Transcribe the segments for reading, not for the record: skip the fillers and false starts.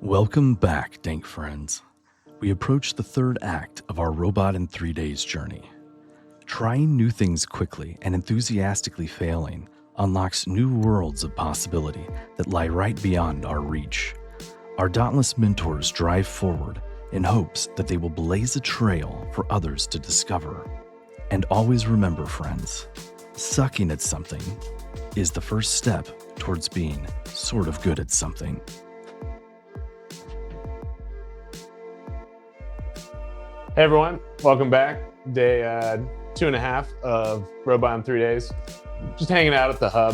Welcome back, dank friends. We approach the third act of our Robot in 3 Days journey. Trying new things quickly and enthusiastically failing unlocks new worlds of possibility that lie right beyond our reach. Our dauntless mentors drive forward in hopes that they will blaze a trail for others to discover. And always remember, friends, sucking at something is the first step towards being sort of good at something. Hey everyone, welcome back. Day 2.5 of Robot in 3 Days. Just hanging out at the hub.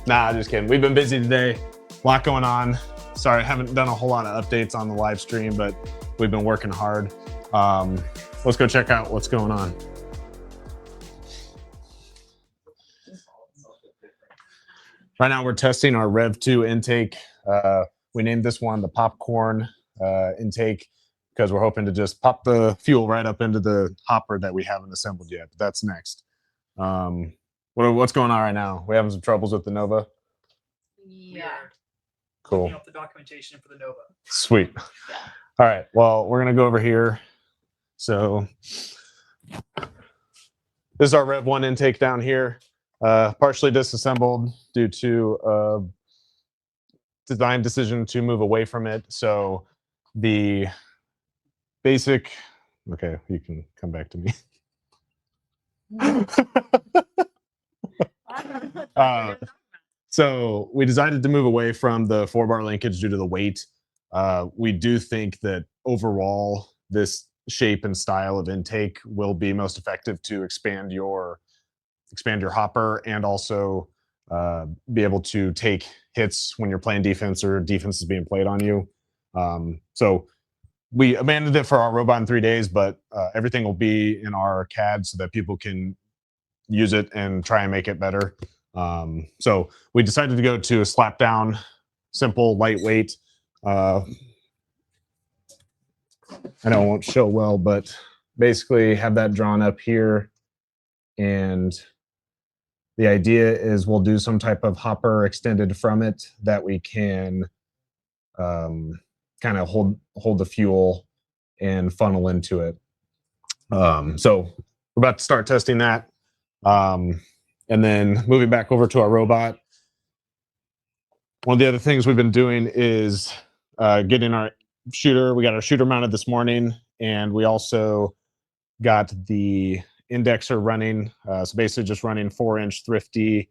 Nah, just kidding. We've been busy today. A lot going on. Sorry, I haven't done a whole lot of updates on the live stream, but we've been working hard. Let's go check out what's going on. Right now we're testing our Rev 2 intake. We named this one the popcorn intake, because we're hoping to just pop the fuel right up into the hopper that we haven't assembled yet. But that's next. What's going on right now? We're having some troubles with the Nova? Yeah. Cool. Looking up the documentation for the Nova. Sweet. All right. Well, we're going to go over here. So this is our Rev 1 intake down here. Partially disassembled due to a design decision to move away from it. So the basic, okay, you can come back to me. So we decided to move away from the 4-bar linkage due to the weight. We do think that overall this shape and style of intake will be most effective to expand your hopper and also be able to take hits when you're playing defense or defense is being played on you. So we abandoned it for our Robot in 3 Days, but everything will be in our CAD so that people can use it and try and make it better. So we decided to go to a slap down, simple, lightweight. I know it won't show well, but basically have that drawn up here. And the idea is we'll do some type of hopper extended from it that we can kind of hold the fuel and funnel into it. So we're about to start testing that. And then moving back over to our robot. One of the other things we've been doing is getting our shooter. We got our shooter mounted this morning, and we also got the indexer running. So basically just running 4-inch Thrifty.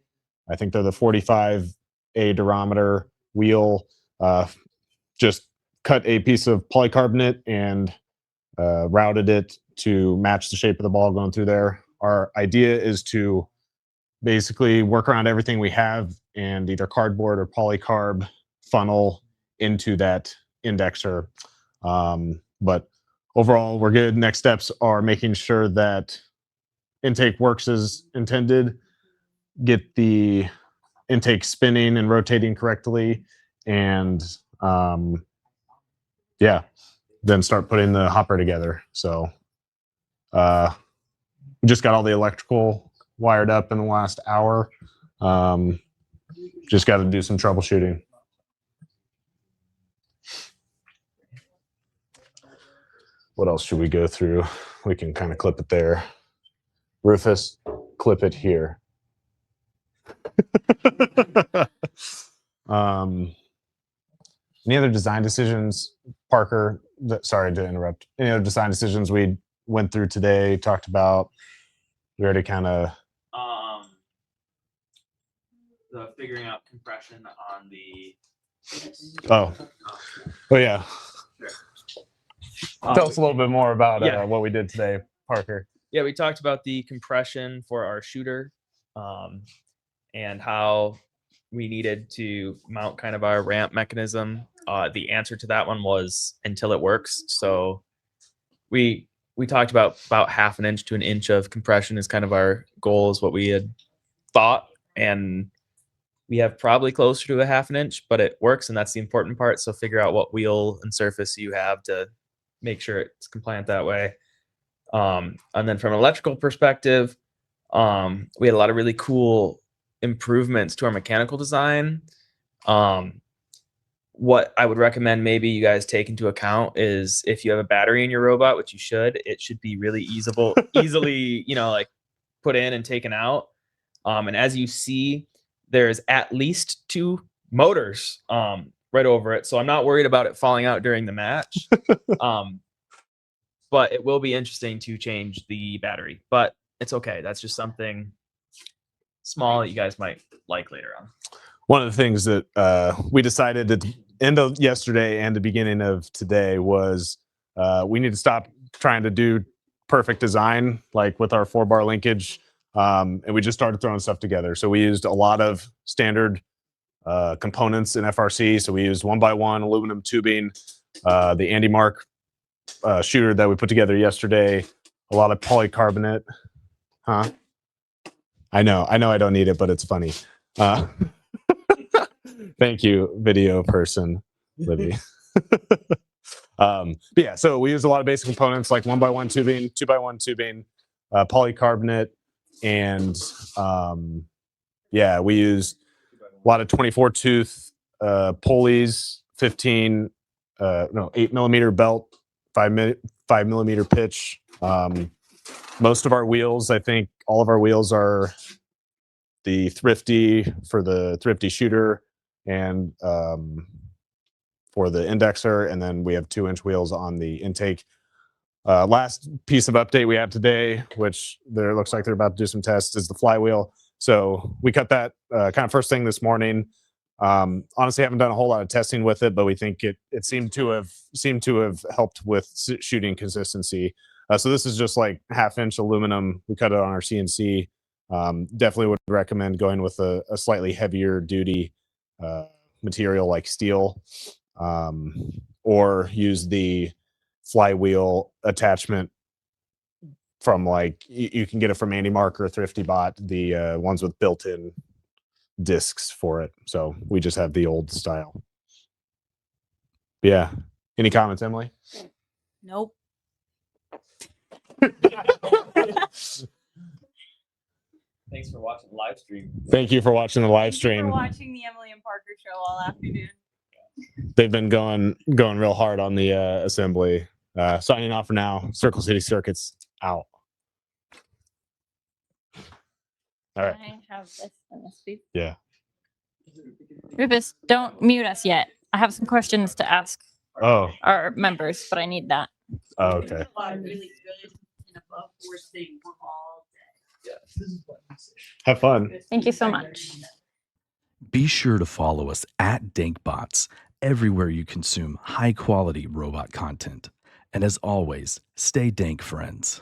I think they're the 45A durometer wheel. Just cut a piece of polycarbonate and routed it to match the shape of the ball going through there. Our idea is to basically work around everything we have and either cardboard or polycarb funnel into that indexer. But overall, we're good. Next steps are making sure that intake works as intended, get the intake spinning and rotating correctly, and yeah, then start putting the hopper together. So we just got all the electrical wired up in the last hour. Just got to do some troubleshooting. What else should we go through? We can kind of clip it there. Rufus, clip it here. Any other design decisions, Parker? Sorry to interrupt. Any other design decisions we went through today, talked about? We already kind of... the figuring out compression on the... Oh yeah. Sure. Tell us a little bit more about what we did today, Parker. Yeah, we talked about the compression for our shooter and how we needed to mount kind of our ramp mechanism. The answer to that one was until it works. So we talked about 1/2 inch to 1 inch of compression is kind of our goal, is what we had thought. And we have probably closer to 1/2 inch, but it works, and that's the important part. So figure out what wheel and surface you have to make sure it's compliant that way. And then from an electrical perspective, we had a lot of really cool improvements to our mechanical design. what I would recommend maybe you guys take into account is if you have a battery in your robot, which you should, it should be really easily, like put in and taken out. And as you see, there's at least 2 motors right over it. So I'm not worried about it falling out during the match. But it will be interesting to change the battery. But it's okay. That's just something small that you guys might like later on. One of the things that we decided at the end of yesterday and the beginning of today was we need to stop trying to do perfect design like with our 4-bar linkage. And we just started throwing stuff together. So we used a lot of standard components in FRC. So we used 1x1 aluminum tubing, the Andy Mark shooter that we put together yesterday, a lot of polycarbonate. Huh? I know I don't need it, but it's funny. Thank you, video person, Libby. But yeah, so we use a lot of basic components like 1x1 tubing, 2x1 tubing, polycarbonate, and yeah, we used a lot of 24 tooth pulleys, 8mm belt, 5mm pitch. Most of our wheels, I think all of our wheels are the Thrifty for the Thrifty shooter and for the indexer, and then we have 2-inch wheels on the intake. Last piece of update we have today, which there looks like they're about to do some tests, is the flywheel. So we cut that kind of first thing this morning. Honestly, haven't done a whole lot of testing with it, but we think it seemed to have helped with shooting consistency. So this is just like 1/2-inch aluminum. We cut it on our CNC. Definitely would recommend going with a slightly heavier duty material like steel, or use the flywheel attachment from like you can get it from Andy Mark or Thrifty Bot, the ones with built-in discs for it. So we just have the old style. Yeah. Any comments, Emily? Nope. Thanks for watching the live stream. Thank you for watching the live Thank you stream. for watching the Emily and Parker show all afternoon. They've been going real hard on the assembly. Signing off for now. Circle City Circuits out. All right. I have this in this week. Yeah. Rufus, don't mute us yet. I have some questions to ask Oh. our members, but I need that. Oh, okay. Really good and above board thing for all day. Have fun. Thank you so much. Be sure to follow us at DankBots everywhere you consume high quality robot content. And as always, stay dank, friends.